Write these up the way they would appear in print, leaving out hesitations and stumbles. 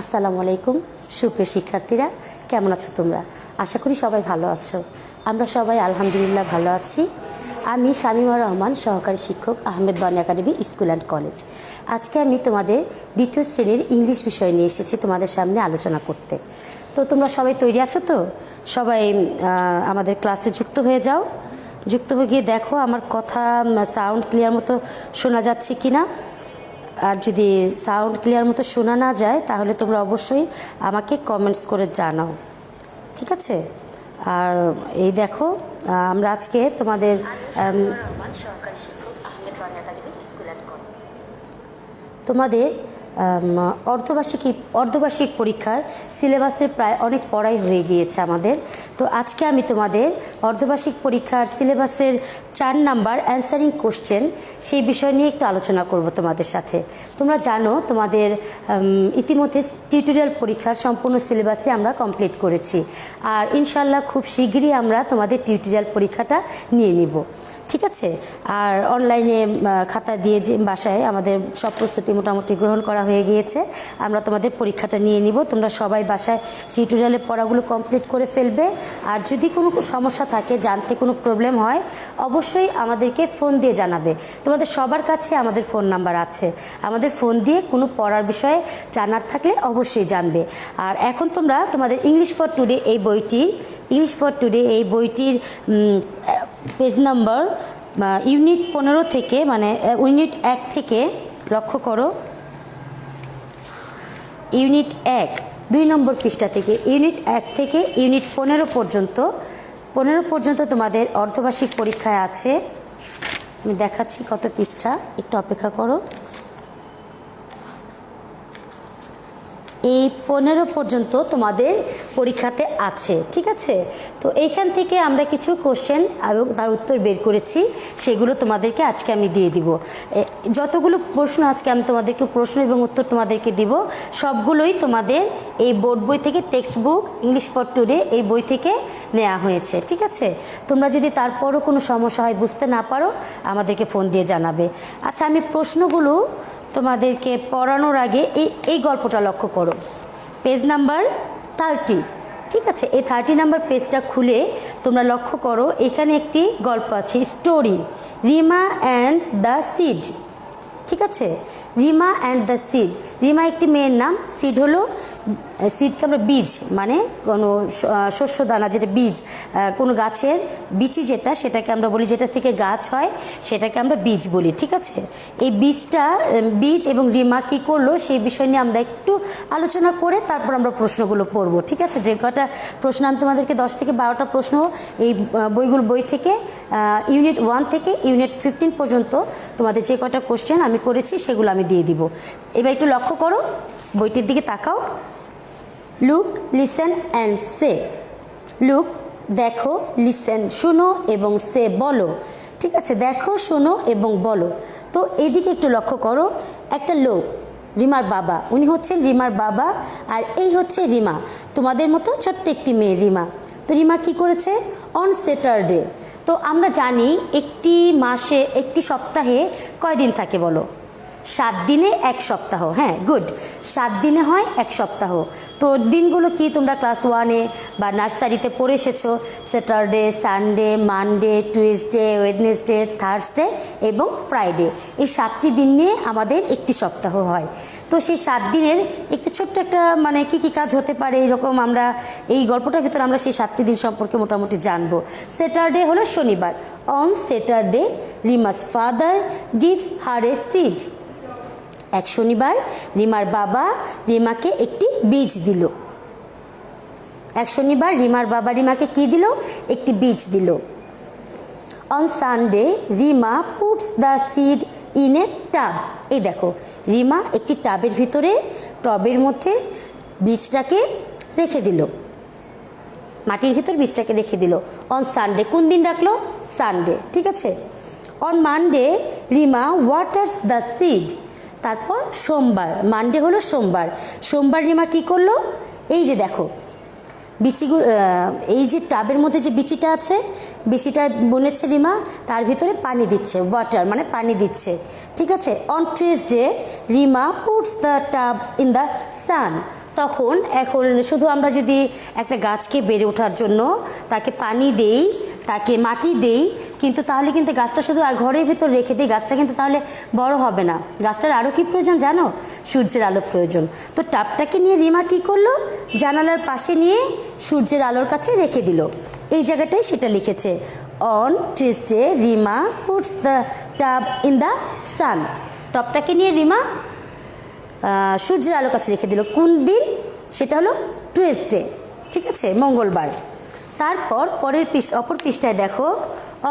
আসসালামু আলাইকুম সুপ্রিয় শিক্ষার্থীরা, কেমন আছো তোমরা? আশা করি সবাই ভালো আছো। আমরা সবাই আলহামদুলিল্লাহ ভালো আছি। আমি শামীমা রহমান, সহকারী শিক্ষক, আহমেদ বানী একাডেমি স্কুল অ্যান্ড কলেজ। আজকে আমি তোমাদের দ্বিতীয় শ্রেণীর ইংলিশ বিষয় নিয়ে এসেছি তোমাদের সামনে আলোচনা করতে। তো তোমরা সবাই তৈরি আছো তো? সবাই আমাদের ক্লাসে যুক্ত হয়ে যাও। যুক্ত হয়ে গিয়ে দেখো আমার কথা সাউন্ড ক্লিয়ার মতো শোনা যাচ্ছে কি না। আর যদি সাউন্ড ক্লিয়ার মতো শোনা না যায় তাহলে তোমরা অবশ্যই আমাকে কমেন্টস করে জানাও, ঠিক আছে? আর এই দেখো, আমরা আজকে তোমাদের তোমাদের অর্ধবার্ষিক পরীক্ষার সিলেবাসের প্রায় অনেক পড়াই হয়ে গিয়েছে আমাদের। তো আজকে আমি তোমাদের অর্ধবার্ষিক পরীক্ষার সিলেবাসের 4 নাম্বার অ্যান্সারিং কোশ্চেন সেই বিষয় নিয়ে একটু আলোচনা করব তোমাদের সাথে। তোমরা জানো তোমাদের ইতিমধ্যে টিউটোরিয়াল পরীক্ষার সম্পূর্ণ সিলেবাসে আমরা কমপ্লিট করেছি, আর ইনশাল্লাহ খুব শীঘ্রই আমরা তোমাদের টিউটোরিয়াল পরীক্ষাটা নিয়ে নিব, ঠিক আছে? আর অনলাইনে খাতা দিয়ে যে বাসায় আমাদের সব প্রস্তুতি মোটামুটি গ্রহণ করা হয়ে গিয়েছে। আমরা তোমাদের পরীক্ষাটা নিয়ে নিব। তোমরা সবাই বাসায় টিউটোরিয়ালের পড়াগুলো কমপ্লিট করে ফেলবে। আর যদি কোনো সমস্যা থাকে, জানতে কোনো প্রবলেম হয়, অবশ্যই আমাদেরকে ফোন দিয়ে জানাবে। তোমাদের সবার কাছে আমাদের ফোন নাম্বার আছে, আমাদের ফোন দিয়ে কোনো পড়ার বিষয়ে জানার থাকলে অবশ্যই জানবে। আর এখন তোমরা তোমাদের ইংলিশ ফর টুডে এই বইটির পেজ নাম্বার ইউনিট 15 থেকে, মানে ইউনিট 1 থেকে লক্ষ্য করো, ইউনিট 1 2 নম্বর পৃষ্ঠা থেকে ইউনিট 1 থেকে ইউনিট 15 পর্যন্ত তোমাদের অর্ধবার্ষিক পরীক্ষায় আছে। আমি দেখাচ্ছি কত পৃষ্ঠা, একটু অপেক্ষা করো। এই 15 পর্যন্ত তোমাদের পরীক্ষাতে আছে, ঠিক আছে? তো এইখান থেকে আমরা কিছু কোশ্চেন এবং তার উত্তর বের করেছি, সেগুলো তোমাদেরকে আজকে আমি দিয়ে দিব। যতগুলো প্রশ্ন আজকে আমি তোমাদেরকে প্রশ্ন এবং উত্তর তোমাদেরকে দিব, সবগুলোই তোমাদের এই বোর্ড বই থেকে, text book English for today এই বই থেকে নেওয়া হয়েছে, ঠিক আছে? তোমরা যদি তারপরও কোনো সমস্যা হয়, বুঝতে না পারো, আমাদেরকে ফোন দিয়ে জানাবে। আচ্ছা, আমি প্রশ্নগুলো তোমাদেরকে পড়ানোর আগে এই গল্পটা লক্ষ্য করো, পেজ নাম্বার 30, ঠিক আছে? এই 30 নাম্বার পেজটা খুলে তোমরা লক্ষ্য করো, এখানে একটি গল্প আছে, story Rima and the seed, ঠিক আছে? Rima and the seed. Rima একটি মেয়ের নাম, সিড হলো, সিডকে আমরা বীজ, মানে কোনো শস্য দানা, যেটা বীজ, কোনো গাছের বীচি যেটা, সেটাকে আমরা বলি, যেটা থেকে গাছ হয় সেটাকে আমরা বীজ বলি, ঠিক আছে? এই বীজ এবং রিমা কী করলো সেই বিষয় নিয়ে আমরা একটু আলোচনা করে তারপর আমরা প্রশ্নগুলো পড়বো, ঠিক আছে? যে কটা প্রশ্ন আমি তোমাদেরকে 10 থেকে 12টা প্রশ্ন এই বই থেকে ইউনিট 1 থেকে ইউনিট 15 পর্যন্ত তোমাদের যে কটা কোশ্চেন আমি করেছি সেগুলো আমি দিয়ে দিব। এবার একটু লক্ষ্য করো, বইটির দিকে তাকাও। Look, listen and say. Look দেখো, লিসেন শোনো, এবং সে বলো, ঠিক আছে? দেখো, শোনো এবং বলো। তো এইদিকে একটু লক্ষ্য করো, একটা লোক, রিমার বাবা, উনি হচ্ছেন রিমার বাবা, আর এই হচ্ছে রিমা, তোমাদের মতো ছোট্ট একটি মেয়ে রিমা। তো রিমা কি করেছে? On Saturday. তো আমরা জানি একটি সপ্তাহে কয় দিন থাকে বলো? 7 দিনে 1 সপ্তাহ। হ্যাঁ, গুড, 7 দিনে হয় 1 সপ্তাহ। তো দিনগুলো কি তোমরা ক্লাস 1-এ বা নার্সারিতে পড়ে এসেছো? Saturday, Sunday, Monday, Tuesday, Wednesday, Thursday এবং ফ্রাইডে। এই 7টি দিন নিয়ে আমাদের একটি সপ্তাহ হয়। তো সেই 7 দিনের একটি ছোট্ট একটা, মানে কী কাজ হতে পারে, এরকম আমরা এই গল্পটার ভিতরে আমরা সেই 7টি দিন সম্পর্কে মোটামুটি জানবো। স্যাটারডে হলো শনিবার। On Saturday রিমাস father gives her A seed. এক শনিবার রিমার বাবা রিমাকে একটি বীজ দিল। এক শনিবার রিমার বাবা রিমাকে কি দিল? একটি বীজ দিল। On Sunday Rima puts the seed in a tub. এই দেখো, রিমা একটি টবের মধ্যে বীজটাকে রেখে দিল, মাটির ভিতর বীজটাকে রেখে দিল। অন সানডে, কোন দিন রাখলো? সানডে, ঠিক আছে? On Monday Rima waters the seed. তারপর সোমবার, মানডে হলো সোমবার। সোমবার রিমা কি করলো? এই যে দেখো, বিচিগুলো এই যে টাবের মধ্যে যে বিচিটা আছে, বিচিটা বুনেছে রিমা, তার ভিতরে পানি দিচ্ছে, ওয়াটার মানে পানি দিচ্ছে, ঠিক আছে। On Tuesday Rima puts the tub in the সান। তখন এখন শুধু আমরা যদি একটা গাছকে বেড়ে ওঠার জন্য তাকে পানি দেই, তাকে মাটি দেই, কিন্তু তাহলে কিন্তু গাছটা শুধু আর ঘরের ভিতর রেখে দিই, গাছটা কিন্তু তাহলে বড় হবে না। গাছটার আরও কী প্রয়োজন জানো? সূর্যের আলো প্রয়োজন। তো টাবটাকে নিয়ে রিমা কী করলো, জানালার পাশে নিয়ে সূর্যের আলোর কাছে রেখে দিল। এই জায়গাটায় সেটা লিখেছে, on Tuesday Rima puts the tub in the sun. টবটাকে নিয়ে রিমা সূর্যের আলোর কাছে রেখে দিল। কোন দিন? সেটা হলো টুয়েসডে, ঠিক আছে, মঙ্গলবার। তারপর অপর পৃষ্ঠায় দেখো,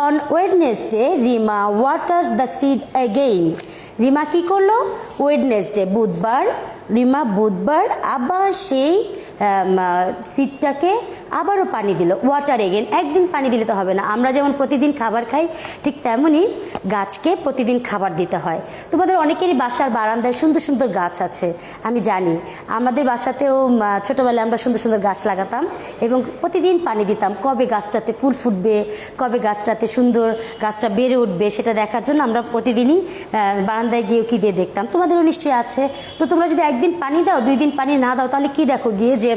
on Wednesday Rima waters the seed again. Rima কী করলো? ওয়েডনেসডে বুধবার, রিমা বুধবার আবার সেই সিডটাকে আবারও পানি দিল, ওয়াটার এগেন। একদিন পানি দিলে তো হবে না, আমরা যেমন প্রতিদিন খাবার খাই ঠিক তেমনই গাছকে প্রতিদিন খাবার দিতে হয়। তোমাদের অনেকেরই বাসার বারান্দায় সুন্দর সুন্দর গাছ আছে, আমি জানি। আমাদের বাসাতেও ছোটোবেলায় আমরা সুন্দর সুন্দর গাছ লাগাতাম এবং প্রতিদিন পানি দিতাম। কবে গাছটাতে ফুল ফুটবে, কবে গাছটাতে সুন্দর গাছটা বেড়ে উঠবে, সেটা দেখার জন্য আমরা প্রতিদিনই বারান্দায় গিয়ে কি দিয়ে দেখতাম। তোমাদেরও নিশ্চয়ই আছে। তো তোমরা যদি একদিন পানি দাও, 2 দিন পানি না দাও, তাহলে কি দেখো গিয়ে যে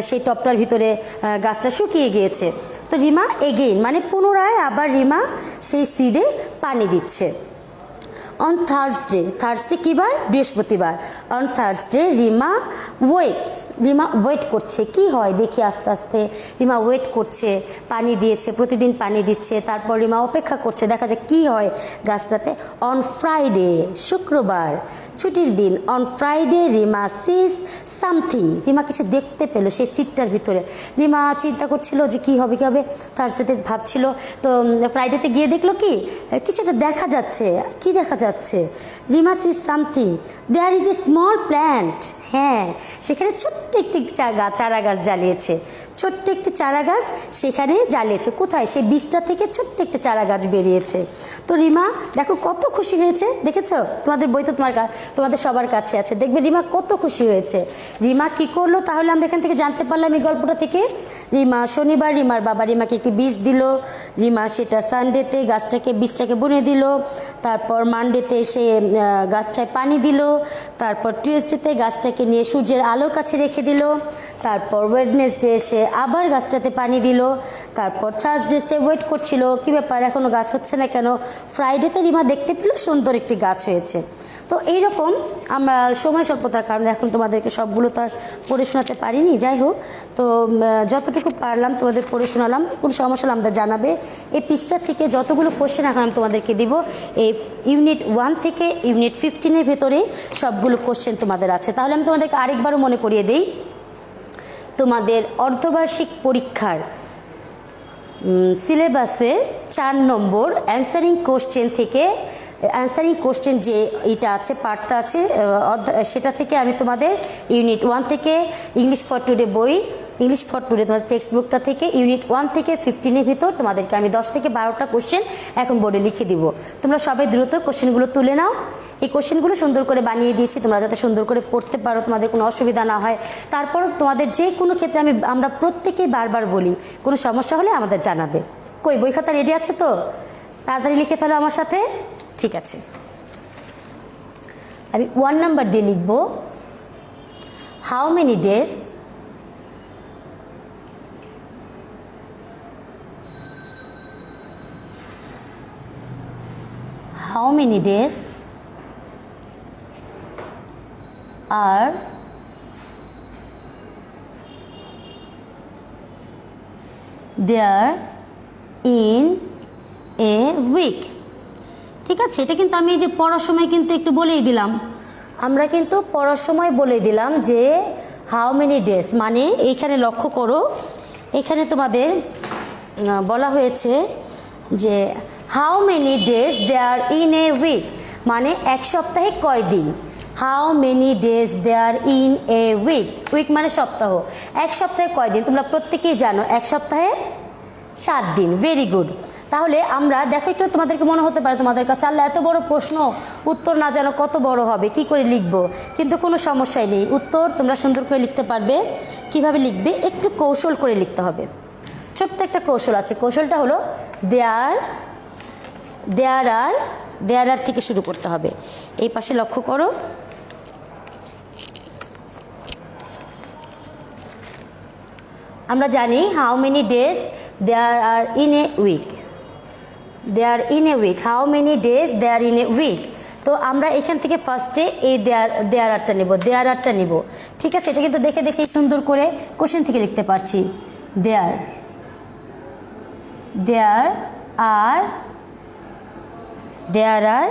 সেই টবটার ভিতরে গাছটা শুকিয়ে গিয়েছে। তো রিমা এগেইন মানে পুনরায় আবার রিমা সেই সিডে পানি দিচ্ছে। অন থার্সডে, থার্সডে কী বার? বৃহস্পতিবার। On Thursday Rima waits, Rima wait করছে। কি হয় দেখি আস্তে আস্তে। রিমা ওয়েট করছে, পানি দিয়েছে, প্রতিদিন পানি দিচ্ছে। তারপর রিমা অপেক্ষা করছে, দেখা যায় কী হয় গাছটাতে। অন ফ্রাইডে, শুক্রবার, ছুটির দিন। On Friday Rima sees something, Rima কিছু দেখতে পেলো সেই সিটটার ভিতরে। রিমা চিন্তা করছিল যে কী হবে কী হবে, থার্সডেতে ভাবছিল। তো ফ্রাইডেতে গিয়ে দেখলো কি কিছুটা দেখা যাচ্ছে। কি দেখা যাচ্ছে? Rima sees something, there is a small plant. হ্যাঁ, সেখানে ছোট্ট একটি চারা গাছ জ্বালিয়েছে, ছোট্ট একটি চারা গাছ সেখানে জ্বালিয়েছে। কোথায়? সেই বীজটা থেকে ছোট্ট একটি চারা গাছ বেরিয়েছে। তো রিমা দেখো কত খুশি হয়েছে, দেখেছো? তোমাদের বই তো তোমাদের সবার কাছে আছে, দেখবে রিমা কত খুশি হয়েছে। রিমা কি করলো তাহলে আমরা এখান থেকে জানতে পারলাম এই গল্পটা থেকে। রিমা শনিবার রিমার বাবা রিমাকে একটি বীজ দিল। রিমা সেটা সানডেতে বীজটাকে বুনে দিল। তারপর মানডেতে সে গাছটায় পানি দিল। তারপর টিউসডেতে গাছটাকে নিয়ে সূর্যের আলোর কাছে রেখে দিল। তারপর ওয়েডনেসডে সে আবার গাছটাতে পানি দিল। তারপর থার্সডে সে ওয়েট করছিল, কী ব্যাপার এখনও গাছ হচ্ছে না কেন। ফ্রাইডেতে রিমা দেখতে পেল সুন্দর একটি গাছ হয়েছে। তো এইরকম আমরা সময় স্বল্পতার কারণে এখন তোমাদেরকে সবগুলো তো আর পড়ে শোনাতে পারিনি। যাই হোক, তো যতটুকু পারলাম তোমাদের পড়ে শোনালাম। কোনো সমস্যা হলে আমাদের জানাবে। এই পৃষ্ঠা থেকে যতগুলো কোশ্চেন এখন আমি তোমাদেরকে দিব, এই ইউনিট 1 থেকে ইউনিট 15-এর ভেতরে সবগুলো কোশ্চেন তোমাদের আছে। তাহলে আমি তোমাদেরকে আরেকবারও মনে করিয়ে দিই, তোমাদের অর্ধবার্ষিক পরীক্ষার সিলেবাসের 4 নম্বর অ্যান্সারিং কোশ্চেন থেকে, অ্যান্সারিং কোশ্চেন যে এটা আছে পার্টটা আছে সেটা থেকে আমি তোমাদের ইউনিট 1 থেকে ইংলিশ ফর টুডে বই, ইংলিশ ফর টুডে তোমাদের টেক্সট বুকটা থেকে ইউনিট 1 থেকে 15-এর ভিতর তোমাদেরকে আমি 10 থেকে 12টা কোশ্চেন এখন বোর্ডে লিখে দিব। তোমরা সবাই দ্রুত কোশ্চেনগুলো তুলে নাও। এই কোশ্চেনগুলো সুন্দর করে বানিয়ে দিয়েছি, তোমরা যাতে সুন্দর করে পড়তে পারো, তোমাদের কোনো অসুবিধা না হয়। তারপরও তোমাদের যে কোনো ক্ষেত্রে আমরা প্রত্যেকেই বারবার বলি, কোনো সমস্যা হলে আমাদের জানাবে। কই বই খাতা রেডি আছে তো? তাড়াতাড়ি লিখে ফেলো আমার সাথে। ঠিক আছে, আমি 1 নাম্বার দিয়ে লিখব, how many days are there in a week? ঠিক আছে, এটা কিন্তু আমি এই যে পড়ার সময় কিন্তু একটু বলেই দিলাম, আমরা কিন্তু পড়ার সময় বলে দিলাম যে হাউ মেনি ডেজ মানে এইখানে লক্ষ্য করো, এখানে তোমাদের বলা হয়েছে যে how many days there in a week মানে এক সপ্তাহে কয় দিন। How many days there in a week, week মানে সপ্তাহ। এক সপ্তাহে কয় দিন? তোমরা প্রত্যেকেই জানো এক সপ্তাহে 7 দিন। Very good. তাহলে আমরা দেখো একটু, তোমাদেরকে মনে হতে পারে তোমাদের কাছে আল্লাহ এত বড় প্রশ্ন, উত্তর না জানো কত বড় হবে, কি করে লিখবো, কিন্তু কোনো সমস্যাই নেই, উত্তর তোমরা সুন্দর করে লিখতে পারবে। কিভাবে লিখবে, একটু কৌশল করে লিখতে হবে। ছোট্ট একটা কৌশল আছে, কৌশলটা হলো দেয়ার আর থেকে শুরু করতে হবে। এই পাশে লক্ষ্য করো, আমরা জানি how many days there are in a week, how many days there in a week. তো আমরা এখান থেকে ফার্স্টে এই দেয়ার আরটা নেব, ঠিক আছে। এটা কিন্তু দেখে দেখে সুন্দর করে কোশ্চেন থেকে লিখতে পারছি। দেয়ার আর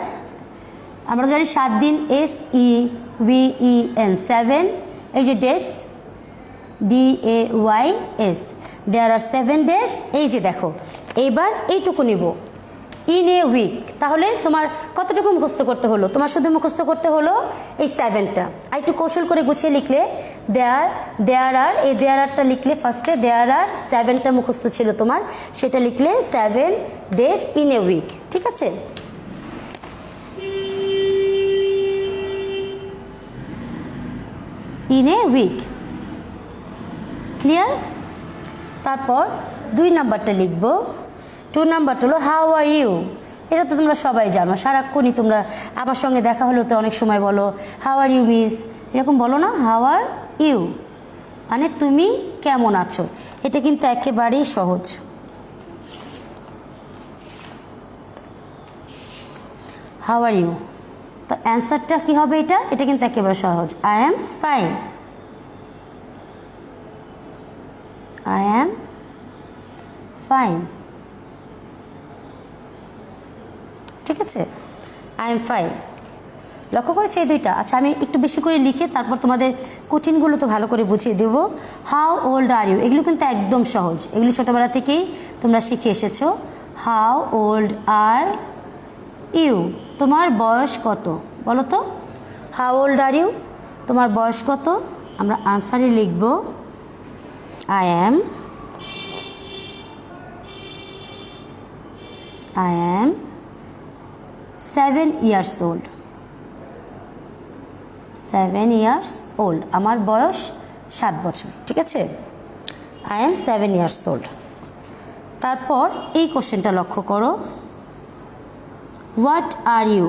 আমরা জানি 7 দিন, SEVEN 7, এই যে ডেজ DAYS, দেয়ার আর 7 ডেজ। এই যে দেখো, এইবার এইটুকু নিব ইন এ উইক। তাহলে তোমার কতটুকু মুখস্থ করতে হলো, তোমার শুধু মুখস্থ করতে হলো এই 7টা। আর একটু কৌশল করে গুছিয়ে লিখলে দেয়ার আর, এই দেয়ার আরটা লিখলে ফার্স্টে দেয়ার আর 7টা মুখস্থ ছিল তোমার, সেটা লিখলে 7 ডেজ ইন এ উইক, ঠিক আছে। In a week, clear. তারপর 2 নাম্বারটা লিখব। 2 নাম্বারটা হলো হাউ আর ইউ। এটা তো তোমরা সবাই জানো, সারাক্ষণই তোমরা আমার সঙ্গে দেখা হলো তো অনেক সময় বলো হাউ আর ইউ মিস, এরকম বলো না, হাউ আর ইউ মানে তুমি কেমন আছো। এটা কিন্তু একেবারেই সহজ। হাউ আর ইউ, তো অ্যান্সারটা কি হবে, এটা কিন্তু একেবারে সহজ। I am fine, I am fine, ঠিক আছে, I am fine। লক্ষ্য করেছি এই 2টা। আচ্ছা, আমি একটু বেশি করে লিখে তারপর তোমাদের কঠিনগুলো তো ভালো করে বুঝিয়ে দেব। হাউ ওল্ড আর ইউ, এগুলো কিন্তু একদম সহজ, এগুলো ছোটোবেলা থেকেই তোমরা শিখে এসেছো। হাউ ওল্ড আর ইউ, তোমার বয়স কত বলো তো। হাউ ওল্ড আর ইউ, তোমার বয়স কত। আমরা আনসারে লিখব I am 7 years old, 7 years old, আমার বয়স 7 বছর, ঠিক আছে। I am 7 years old। তারপর এই কোশ্চেনটা লক্ষ্য করো, what are you,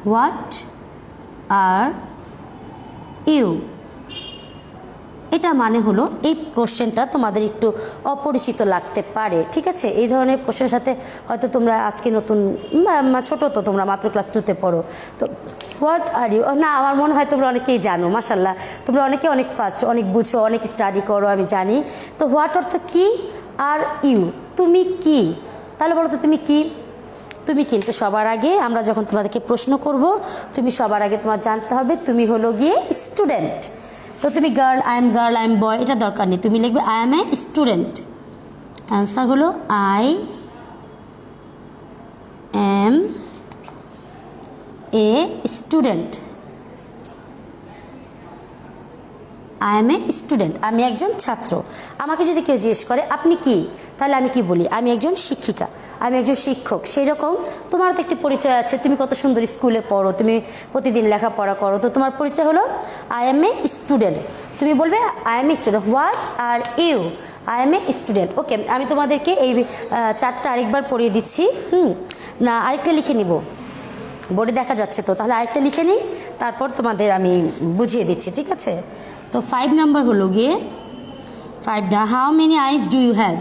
what are you. এটা মানে হলো এই কোশ্চেনটা তোমাদের একটু অপরিচিত লাগতে পারে, ঠিক আছে। এই ধরনের কোশ্চেনের সাথে হয়তো তোমরা আজকে নতুন, ছোটো তো তোমরা মাত্র ক্লাস 2তে পড়ো, তো হোয়াট আর ইউ না, আমার মনে হয় তোমরা অনেকেই জানো, মাশাল্লাহ তোমরা অনেক ফার্স্ট, অনেক বুঝো, অনেক স্টাডি করো, আমি জানি। তো হোয়াট অর্থ কি, আর ইউ তুমি কি, তাহলে বলো তো তুমি কি। তুমি কিন্তু সবার আগে আমরা যখন তোমাদেরকে প্রশ্ন করব, তুমি সবার আগে তোমার জানতে হবে তুমি হলো গিয়ে স্টুডেন্ট। তো তুমি গার্ল, আই এম বয়, এটা দরকার নেই, তুমি লিখবে I am a student. Answer হলো I am a student, I am a student, আমি একজন ছাত্র। আমাকে যদি কেউ জিজ্ঞেস করে আপনি কি, তাহলে আমি কি বলি, আমি একজন শিক্ষিকা, আমি একজন শিক্ষক। সেই রকম তোমার তো একটি পরিচয় আছে, তুমি কত সুন্দর স্কুলে পড়ো, তুমি প্রতিদিন লেখাপড়া করো, তো তোমার পরিচয় হলো আই এম এ স্টুডেন্ট। তুমি বলবে I am a student. What are you, I am a student. Okay, আমি তোমাদেরকে এই 4টা আরেকবার পড়িয়ে দিচ্ছি। না, আরেকটা লিখে নিব, বোর্ডে দেখা যাচ্ছে তো, তাহলে আরেকটা লিখে নিই, তারপর তোমাদের আমি বুঝিয়ে দিচ্ছি, ঠিক আছে। তো 5 নাম্বার হলো গিয়ে 5টা, how many eyes do you have.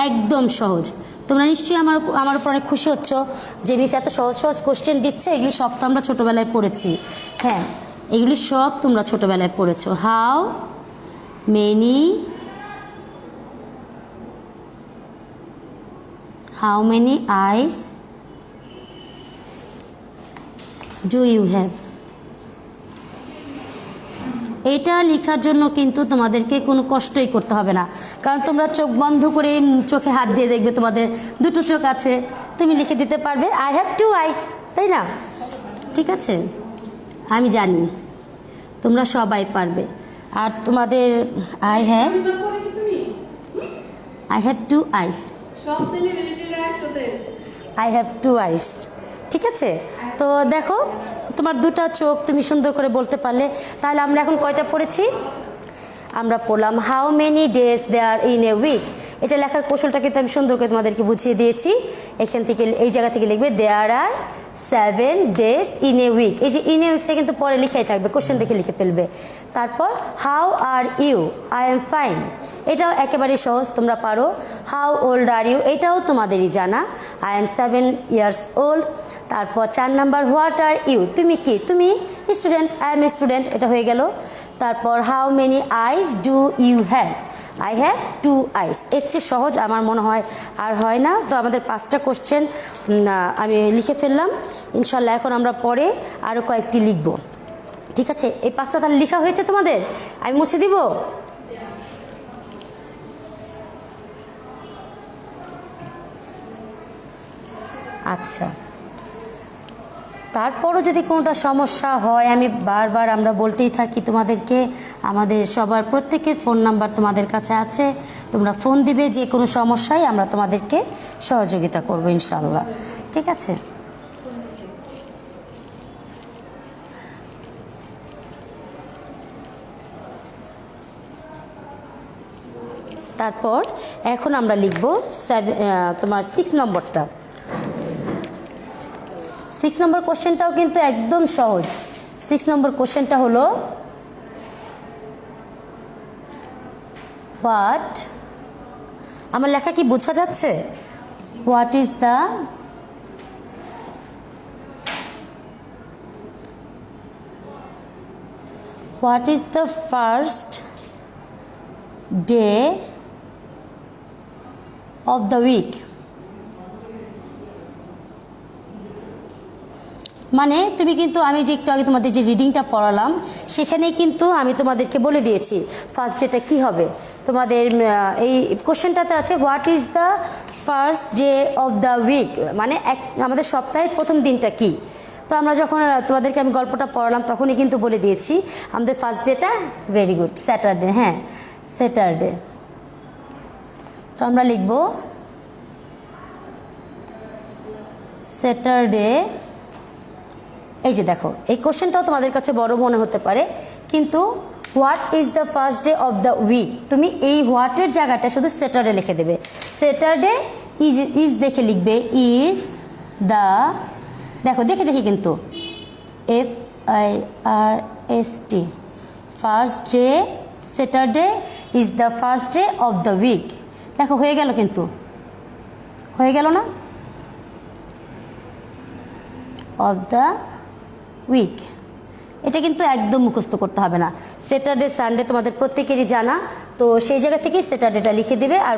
একদম সহজ, তোমরা নিশ্চয়ই আমার উপর অনেক খুশি হচ্ছ যে মিস এত সহজ সহজ কোশ্চেন দিচ্ছে। এগুলি সব তো আমরা ছোটোবেলায় পড়েছি, হ্যাঁ এগুলি সব তোমরা ছোটোবেলায় পড়েছো। How many eyes do you have. এটা লেখার জন্য কিন্তু তোমাদেরকে কোনো কষ্টই করতে হবে না, কারণ তোমরা চোখ বন্ধ করে চোখে হাত দিয়ে দেখবে তোমাদের 2টো চোখ আছে, তুমি লিখে দিতে পারবে আই হ্যাভ 2 আইস, তাই না? ঠিক আছে, আমি জানি তোমরা সবাই পারবে। আর তোমাদের আই হ্যাভ 2 আইস, সব সেলিব্রিটিরা একসাথে। আই হ্যাভ 2 আইস। ঠিক আছে, তো দেখো তোমার 2টা চোখ তুমি সুন্দর করে বলতে পারলে। তাহলে আমরা এখন কয়টা পড়েছি? আমরা পড়লাম how many days there in a week. এটা লেখার কৌশলটা কিন্তু আমি সুন্দর করে তোমাদেরকে বুঝিয়ে দিয়েছি। এখান থেকে এই জায়গা থেকে লিখবে দেয়ার আর 7 ডেজ ইন এ উইক। এই যে ইন এ উইকটা কিন্তু পরে লিখাই থাকবে, কোশ্চেন দেখে লিখে ফেলবে। তারপর how are you, I am fine, এটাও একেবারে সহজ, তোমরা পারো। হাউ ওল্ড আর ইউ, এটাও তোমাদেরই জানা, আই এম 7 ইয়ার্স ওল্ড। তারপর 4 নাম্বার হোয়াট আর ইউ, তুমি কি? তুমি স্টুডেন্ট, আই এম স্টুডেন্ট, এটা হয়ে গেল। তারপর how many eyes do you have, I have 2 eyes. এর চেয়ে সহজ আমার মনে হয় আর হয় না। তো আমাদের 5টা কোশ্চেন আমি লিখে ফেললাম। ইনশাল্লাহ এখন আমরা পরে আরও কয়েকটি লিখব। ঠিক আছে, এই 5টা তাহলে লেখা হয়েছে তোমাদের, আমি মুছে দিব। আচ্ছা, তারপরও যদি কোনোটা সমস্যা হয়, আমি বারবার আমরা বলতেই থাকি তোমাদেরকে, আমাদের সবার প্রত্যেকের ফোন নাম্বার তোমাদের কাছে আছে, তোমরা ফোন দিবে, যে কোনো সমস্যায় আমরা তোমাদেরকে সহযোগিতা করব ইনশাল্লাহ। ঠিক আছে, তারপর এখন আমরা লিখব তোমার 6 নম্বরটা। 6 নম্বর কোশ্চেনটাও কিন্তু একদম সহজ। 6 নম্বর কোশ্চেনটা হলো হোয়াট, আমার লেখা কি বোঝা যাচ্ছে? What is the first day of the week. মানে তুমি কিন্তু আমি যে একটু আগে তোমাদের যে রিডিংটা পড়ালাম সেখানেই কিন্তু আমি তোমাদেরকে বলে দিয়েছি ফার্স্ট ডেটা কী হবে। তোমাদের এই কোশ্চেনটাতে আছে what is the first day of the week, মানে আমাদের সপ্তাহের প্রথম দিনটা কি। তো আমরা যখন তোমাদেরকে আমি গল্পটা পড়ালাম তখনই কিন্তু বলে দিয়েছি আমাদের first data, very good, Saturday. হ্যাঁ, স্যাটারডে। তো আমরা লিখব স্যাটারডে। এই যে দেখো, এই কোশ্চেনটাও তোমাদের কাছে বড় মনে হতে পারে, কিন্তু what is the first day of the week, তুমি এই হোয়াটের জায়গাটা শুধু স্যাটারডে লিখে দেবে। স্যাটারডে ইজ দেখে লিখবে ইজ দ্য, দেখো দেখে দেখি কিন্তু FIRST, first day, Saturday is the first day of the week. দেখো হয়ে গেল, কিন্তু হয়ে গেল না, অফ দ্য উইক। এটা কিন্তু একদম মুখস্থ করতে হবে না। স্যাটারডে সানডে তোমাদের প্রত্যেকেরই জানা, তো সেই জায়গা থেকেই স্যাটারডেটা লিখে দেবে, আর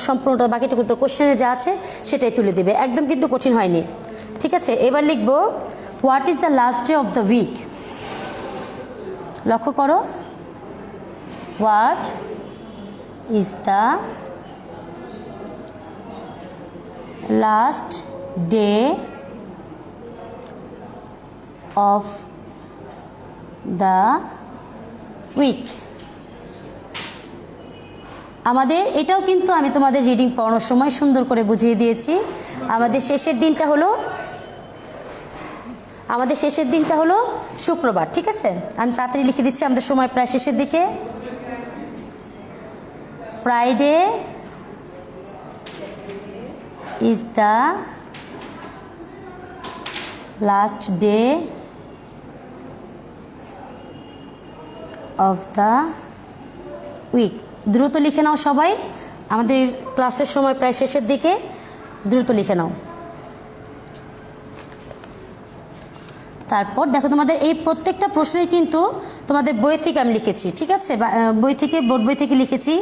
সম্পূর্ণটা বাকিটুকু তো কোশ্চেনে যা আছে সেটাই তুলে দেবে, একদম কিন্তু কঠিন হয়নি। ঠিক আছে, এবার লিখব what is the last day of the week. লক্ষ্য করো, what is the last day of the week. আমাদের এটাও কিন্তু আমি তোমাদের রিডিং পড়ানোর সময় সুন্দর করে বুঝিয়ে দিয়েছি। আমাদের শেষের দিনটা হলো শুক্রবার। ঠিক আছে, আমি তাড়াতাড়ি লিখে দিচ্ছি, আমাদের সময় প্রায় শেষের দিকে। Friday is the last day of the week. দ্রুত লিখে নাও সবাই, আমাদের ক্লাসের সময় প্রায় শেষের দিকে, দ্রুত লিখে নাও। তারপর দেখো, তোমাদের এই প্রত্যেকটা প্রশ্নই কিন্তু তোমাদের বই থেকে আমি লিখেছি। ঠিক আছে, বোর্ড বই থেকে লিখেছি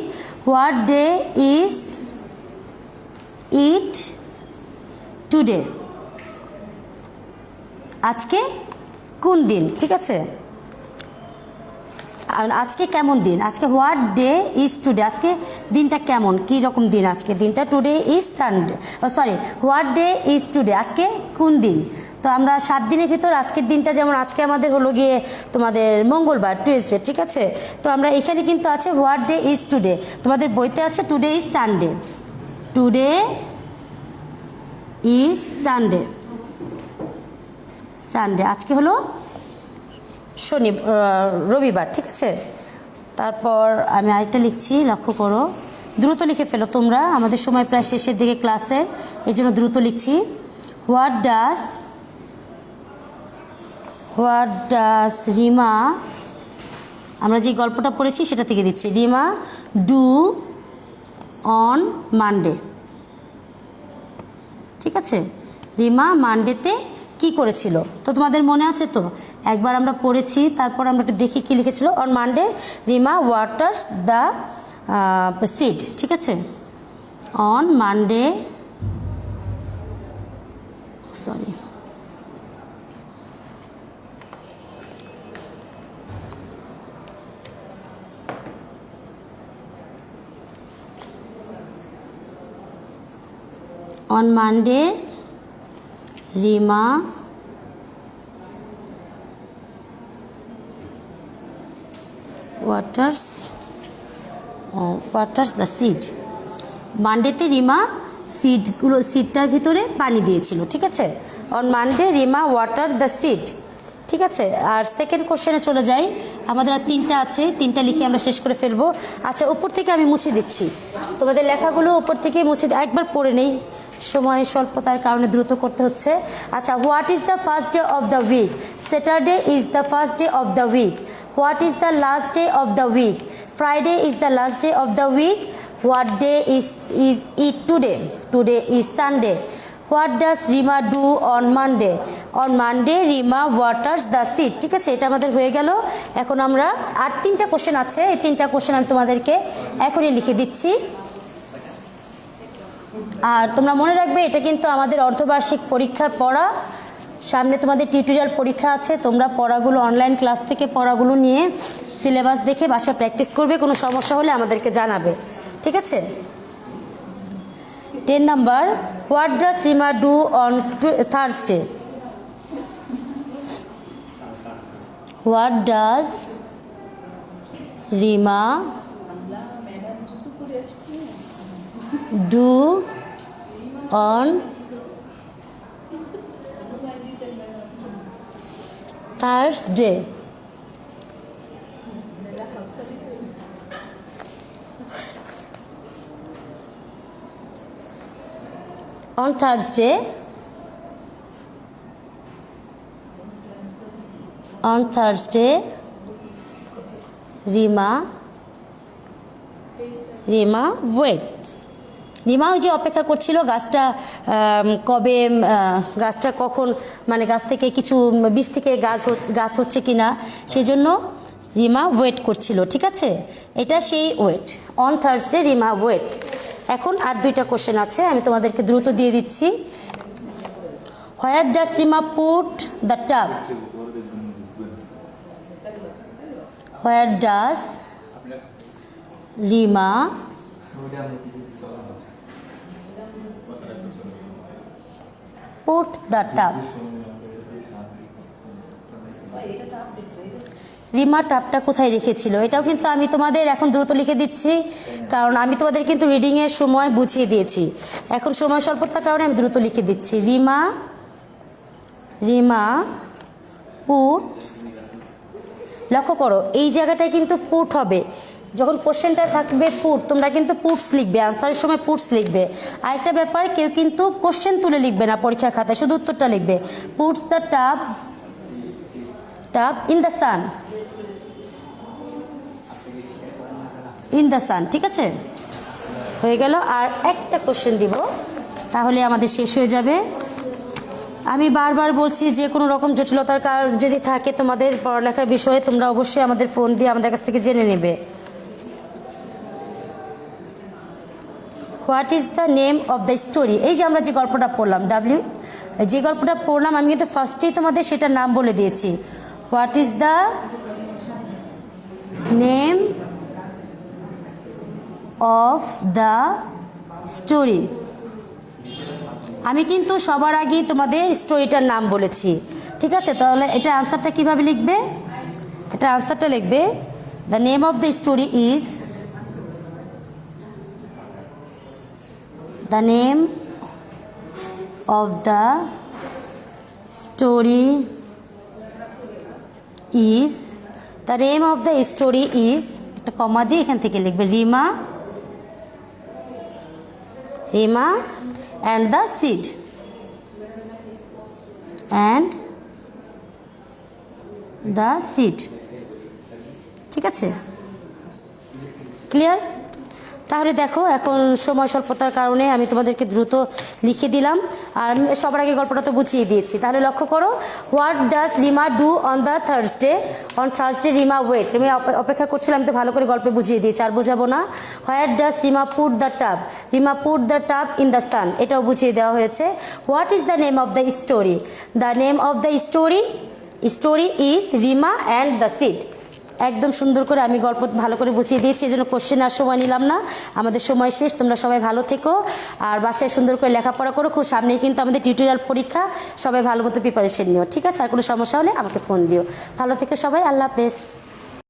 what day is it today, আজকে কোন দিন। ঠিক আছে, আজকে কেমন দিন, আজকে হোয়াট ডে ইজ টুডে, আজকে দিনটা কেমন, কী রকম দিন আজকে দিনটা। Today is Sunday, sorry, what day is today, আজকে কোন দিন। তো আমরা 7 দিনের ভিতর আজকের দিনটা, যেমন আজকে আমাদের হলো গিয়ে তোমাদের মঙ্গলবার, টুয়েসডে। ঠিক আছে, তো আমরা এখানে কিন্তু আছে হোয়াট ডে ইজ টুডে, তোমাদের বইতে আছে today is Sunday, today is Sunday. Sunday আজকে হলো রবিবার, ঠিক আছে। তারপর আমি আরেকটা লিখছি, লক্ষ্য করো, দ্রুত লিখে ফেলো তোমরা, আমাদের সময় প্রায় শেষের দিকে ক্লাসে, এই জন্য দ্রুত লিখছি। হোয়াট ডাস রিমা, আমরা যে গল্পটা পড়েছি সেটা থেকে দিচ্ছি, রিমা ডু অন মানডে, ঠিক আছে। রিমা মানডেতে কি করেছিল, তো তোমাদের মনে আছে তো, একবার আমরা পড়েছি, তারপর আমরা একটু দেখি কি লিখেছিল। On Monday Rima waters the seed, ঠিক আছে। On Monday, sorry, on Monday Rima waters the seed। মানডেতে রিমা সিডটার ভিতরে পানি দিয়েছিল, ঠিক আছে। On Monday Rima water the seed, ঠিক আছে। আর সেকেন্ড কোশ্চেনে চলে যাই, আমাদের আর 3টা আছে, 3টা লিখে আমরা শেষ করে ফেলবো। আচ্ছা, উপর থেকে আমি মুছে দিচ্ছি, তোমাদের লেখাগুলো উপর থেকে মুছে একবার পড়ে নেই, সময় স্বল্পতার কারণে দ্রুত করতে হচ্ছে। আচ্ছা, what is the first day of the week? Saturday is the first day of the week. What is the last day of the week? Friday is the last day of the week. What day is it today? Today is Sunday. What does Rima do on Monday? On Monday Rima waters the seed, ঠিক আছে। এটা আমাদের হয়ে গেল। এখন আমরা আর 3টা question আছে, এই 3টা কোশ্চেন আমি তোমাদেরকে এখনই লিখে দিচ্ছি। আর তোমরা মনে রাখবে, এটা কিন্তু আমাদের অর্ধবার্ষিক পরীক্ষার পড়া, সামনে তোমাদের টিউটোরিয়াল পরীক্ষা আছে, তোমরা পড়াগুলো অনলাইন ক্লাস থেকে পড়াগুলো নিয়ে সিলেবাস দেখে বাসায় প্র্যাকটিস করবে, কোনো সমস্যা হলে আমাদেরকে জানাবে, ঠিক আছে। 10 number, what does Rima do on Thursday? What does Rima do on Thursday? On Thursday, Rima waits. Rima ওই যে অপেক্ষা করছিল গাছটা কবে, গাছটা কখন, মানে গাছ থেকে কিছু বীজ থেকে গাছ হচ্ছে কিনা, সেই জন্য রিমা ওয়েট করছিল, ঠিক আছে। এটা সেই wait. On Thursday Rima wait. এখন আর 2টা কোশ্চেন আছে, আমি তোমাদেরকে দ্রুত দিয়ে দিচ্ছি। Where does Rima put the tub? Where does Rima put the tub? Rima টাবটা কোথায় রেখেছিল? এটাও কিন্তু আমি তোমাদের এখন দ্রুত লিখে দিচ্ছি, কারণ আমি তোমাদের কিন্তু রিডিংয়ের সময় বুঝিয়ে দিয়েছি, এখন সময় স্বল্পতার কারণে আমি দ্রুত লিখে দিচ্ছি। রিমা পুটস, লক্ষ্য করো এই জায়গাটায় কিন্তু পুট হবে, যখন কোশ্চেনটা থাকবে পুট, তোমরা কিন্তু পুটস লিখবে, আনসারের সময় পুটস লিখবে। আরেকটা ব্যাপার, কেউ কিন্তু কোশ্চেন তুলে লিখবে না পরীক্ষার খাতায়, শুধু উত্তরটা লিখবে। Puts the tub in the San, in the সান, ঠিক আছে, হয়ে গেল। আর একটা কোশ্চেন দিব, তাহলে আমাদের শেষ হয়ে যাবে। আমি বারবার বলছি, যে কোনো রকম জটিলতার কারণ যদি থাকে তোমাদের পড়ালেখার বিষয়ে, তোমরা অবশ্যই আমাদের ফোন দিয়ে আমাদের কাছ থেকে জেনে নেবে। What is the name of the story? এই যে আমরা যে গল্পটা পড়লাম, যে গল্পটা পড়লাম, আমি কিন্তু ফার্স্টেই তোমাদের সেটার নাম বলে দিয়েছি। What is the name of the story? আমি কিন্তু সবার আগেই তোমাদের স্টোরিটার নাম বলেছি, ঠিক আছে। তাহলে এটা আনসারটা কিভাবে লিখবে? এটা আনসারটা লিখবে, the name of the story is, the name of the story is, the name of the story is, একটা কমা দিয়ে এখান থেকে লিখবে রিমা অ্যান্ড দ্য সিড, ঠিক আছে, ক্লিয়ার? তাহলে দেখো এখন সময় স্বল্পতার কারণে আমি তোমাদেরকে দ্রুত লিখে দিলাম, আর আমি সবার আগে গল্পটা তো বুঝিয়ে দিয়েছি। তাহলে লক্ষ্য করো, what does Rima do on the Thursday? On Thursday Rima wait, আমি অপেক্ষা করছিলাম, আমি তো ভালো করে গল্পে বুঝিয়ে দিয়েছি, আর বোঝাবো না। What does Rima put the tub? Rima put the tub in the সান, এটাও বুঝিয়ে দেওয়া হয়েছে। What is the name of the story? The name of the story is Rima and the seed. একদম সুন্দর করে আমি গল্প ভালো করে বুঝিয়ে দিয়েছি, এই জন্য কোশ্চেন আর সময় নিলাম না, আমাদের সময় শেষ। তোমরা সবাই ভালো থেকো আর বাসায় সুন্দর করে লেখাপড়া করো। খুব সামনেই কিন্তু আমাদের টিউটোরিয়াল পরীক্ষা, সবাই ভালো মতো প্রিপারেশন নিও, ঠিক আছে? আর কোনো সমস্যা হলে আমাকে ফোন দিও। ভালো থেকো সবাই, আল্লাহ হাফেজ।